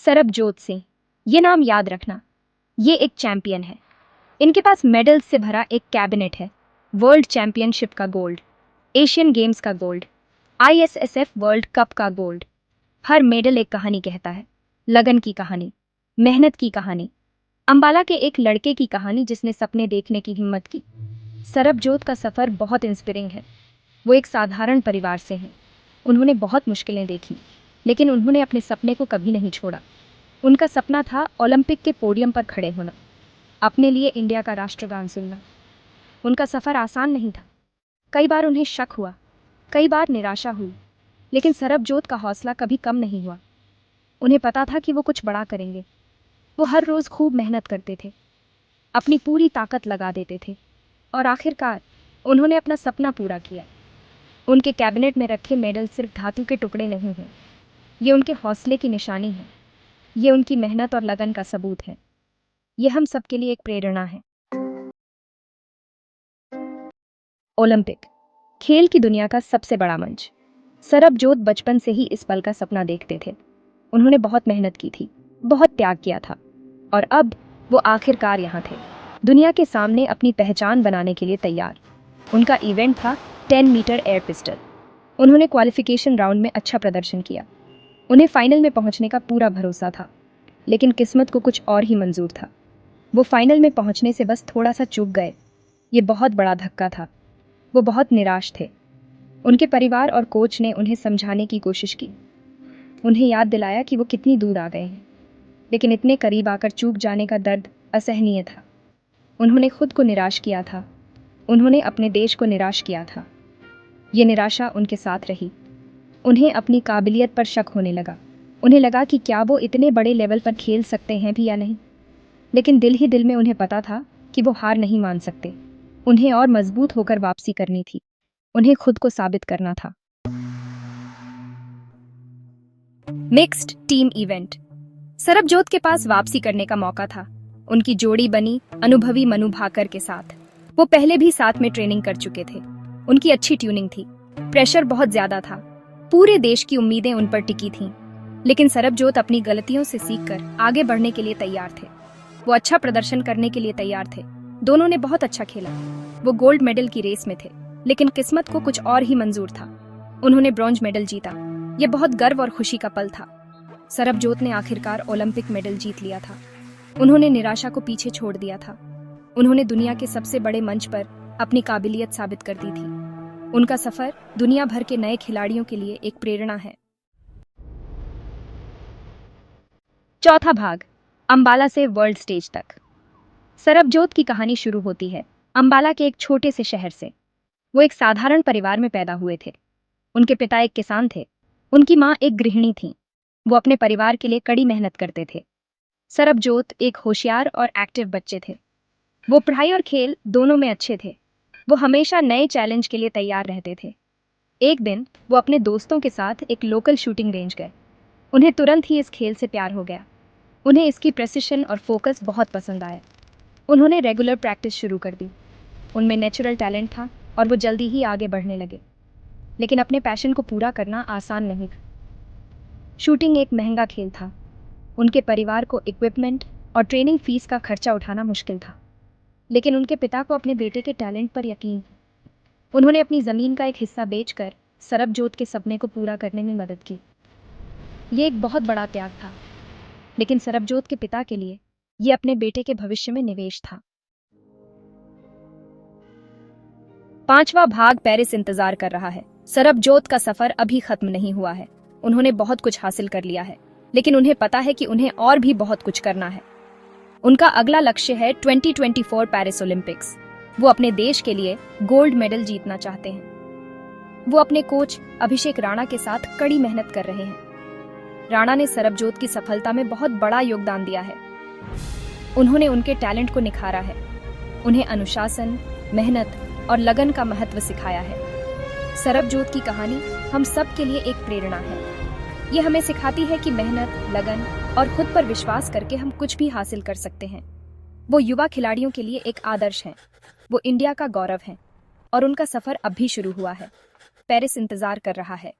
सरबजोत सिंह, ये नाम याद रखना। ये एक चैंपियन है। इनके पास मेडल्स से भरा एक कैबिनेट है। वर्ल्ड चैंपियनशिप का गोल्ड, एशियन गेम्स का गोल्ड, ISSF वर्ल्ड कप का गोल्ड। हर मेडल एक कहानी कहता है। लगन की कहानी, मेहनत की कहानी, अंबाला के एक लड़के की कहानी जिसने सपने देखने की हिम्मत की। सरबजोत का सफ़र बहुत इंस्पायरिंग है। वो एक साधारण परिवार से हैं। उन्होंने बहुत मुश्किलें देखी, लेकिन उन्होंने अपने सपने को कभी नहीं छोड़ा। उनका सपना था ओलंपिक के पोडियम पर खड़े होना, अपने लिए इंडिया का राष्ट्रगान सुनना। उनका सफ़र आसान नहीं था। कई बार उन्हें शक हुआ, कई बार निराशा हुई, लेकिन सरबजोत का हौसला कभी कम नहीं हुआ। उन्हें पता था कि वो कुछ बड़ा करेंगे। वो हर रोज़ खूब मेहनत करते थे, अपनी पूरी ताकत लगा देते थे, और आखिरकार उन्होंने अपना सपना पूरा किया। उनके कैबिनेट में रखे मेडल सिर्फ धातु के टुकड़े नहीं हैं। ये उनके हौसले की निशानी है। ये उनकी मेहनत और लगन का सबूत है। ये हम सबके लिए एक प्रेरणा है। ओलंपिक, खेल की दुनिया का सबसे बड़ा मंच। सरबजोत बचपन से ही इस पल का सपना देखते थे। उन्होंने बहुत मेहनत की थी, बहुत त्याग किया था, और अब वो आखिरकार यहाँ थे, दुनिया के सामने अपनी पहचान बनाने के लिए तैयार। उनका इवेंट था 10 मीटर एयर पिस्टल। उन्होंने क्वालिफिकेशन राउंड में अच्छा प्रदर्शन किया। उन्हें फाइनल में पहुंचने का पूरा भरोसा था, लेकिन किस्मत को कुछ और ही मंजूर था। वो फाइनल में पहुंचने से बस थोड़ा सा चूक गए। ये बहुत बड़ा धक्का था। वो बहुत निराश थे। उनके परिवार और कोच ने उन्हें समझाने की कोशिश की, उन्हें याद दिलाया कि वो कितनी दूर आ गए हैं, लेकिन इतने करीब आकर चूक जाने का दर्द असहनीय था। उन्होंने खुद को निराश किया था, उन्होंने अपने देश को निराश किया था। ये निराशा उनके साथ रही। उन्हें अपनी काबिलियत पर शक होने लगा। उन्हें लगा कि क्या वो इतने बड़े लेवल पर खेल सकते हैं भी या नहीं। लेकिन दिल ही दिल में उन्हें पता था कि वो हार नहीं मान सकते। उन्हें और मजबूत होकर वापसी करनी थी। उन्हें खुद को साबित करना था। Mixed team event. सरबजोत के पास वापसी करने का मौका था। उनकी जोड़ी बनी अनुभवी मनु भाकर के साथ। वो पहले भी साथ में ट्रेनिंग कर चुके थे। उनकी अच्छी ट्यूनिंग थी। प्रेशर बहुत ज्यादा था। पूरे देश की उम्मीदें उन पर टिकी थीं। लेकिन सरबजोत अपनी गलतियों से सीखकर आगे बढ़ने के लिए तैयार थे। वो अच्छा प्रदर्शन करने के लिए तैयार थे। दोनों ने बहुत अच्छा खेला। वो गोल्ड मेडल की रेस में थे, लेकिन किस्मत को कुछ और ही मंजूर था। उन्होंने ब्रॉन्ज मेडल जीता। ये बहुत गर्व और खुशी का पल था। सरबजोत ने आखिरकार ओलंपिक मेडल जीत लिया था। उन्होंने निराशा को पीछे छोड़ दिया था। उन्होंने दुनिया के सबसे बड़े मंच पर अपनी काबिलियत साबित कर दी थी। उनका सफर दुनिया भर के नए खिलाड़ियों के लिए एक प्रेरणा है। चौथा भाग, अंबाला से वर्ल्ड स्टेज तक। सरबजोत की कहानी शुरू होती है अंबाला के एक छोटे से शहर से। वो एक साधारण परिवार में पैदा हुए थे। उनके पिता एक किसान थे, उनकी माँ एक गृहिणी थी। वो अपने परिवार के लिए कड़ी मेहनत करते थे। सरबजोत एक होशियार और एक्टिव बच्चे थे। वो पढ़ाई और खेल दोनों में अच्छे थे। वो हमेशा नए चैलेंज के लिए तैयार रहते थे। एक दिन वो अपने दोस्तों के साथ एक लोकल शूटिंग रेंज गए। उन्हें तुरंत ही इस खेल से प्यार हो गया। उन्हें इसकी प्रेसिशन और फोकस बहुत पसंद आया। उन्होंने रेगुलर प्रैक्टिस शुरू कर दी। उनमें नेचुरल टैलेंट था और वो जल्दी ही आगे बढ़ने लगे। लेकिन अपने पैशन को पूरा करना आसान नहीं था। शूटिंग एक महंगा खेल था। उनके परिवार को इक्विपमेंट और ट्रेनिंग फीस का खर्चा उठाना मुश्किल था। लेकिन उनके पिता को अपने बेटे के टैलेंट पर यकीन था। उन्होंने अपनी ज़मीन का एक हिस्सा बेचकर सरबजोत के सपने को पूरा करने में मदद की। ये एक बहुत बड़ा त्याग था, लेकिन सरबजोत के पिता के लिए ये अपने बेटे के भविष्य में निवेश था। पांचवा भाग, पेरिस इंतजार कर रहा है। सरबजोत का सफर अभी खत्म नहीं हुआ है। उन्होंने बहुत कुछ हासिल कर लिया है, लेकिन उन्हें पता है कि उन्हें और भी बहुत कुछ करना है। उनका अगला लक्ष्य है 2024 पेरिस ओलंपिक्स। वो अपने देश के लिए गोल्ड मेडल जीतना चाहते हैं। वो अपने कोच अभिषेक राणा के साथ कड़ी मेहनत कर रहे हैं। राणा ने सरबजोत की सफलता में बहुत बड़ा योगदान दिया है। उन्होंने उनके टैलेंट को निखारा है, उन्हें अनुशासन, मेहनत और लगन का महत्व सिखाया है। सरबजोत की कहानी हम सब के लिए एक प्रेरणा है। ये हमें सिखाती है कि मेहनत, लगन और खुद पर विश्वास करके हम कुछ भी हासिल कर सकते हैं। वो युवा खिलाड़ियों के लिए एक आदर्श हैं। वो इंडिया का गौरव हैं और उनका सफर अब भी शुरू हुआ है। पेरिस इंतजार कर रहा है।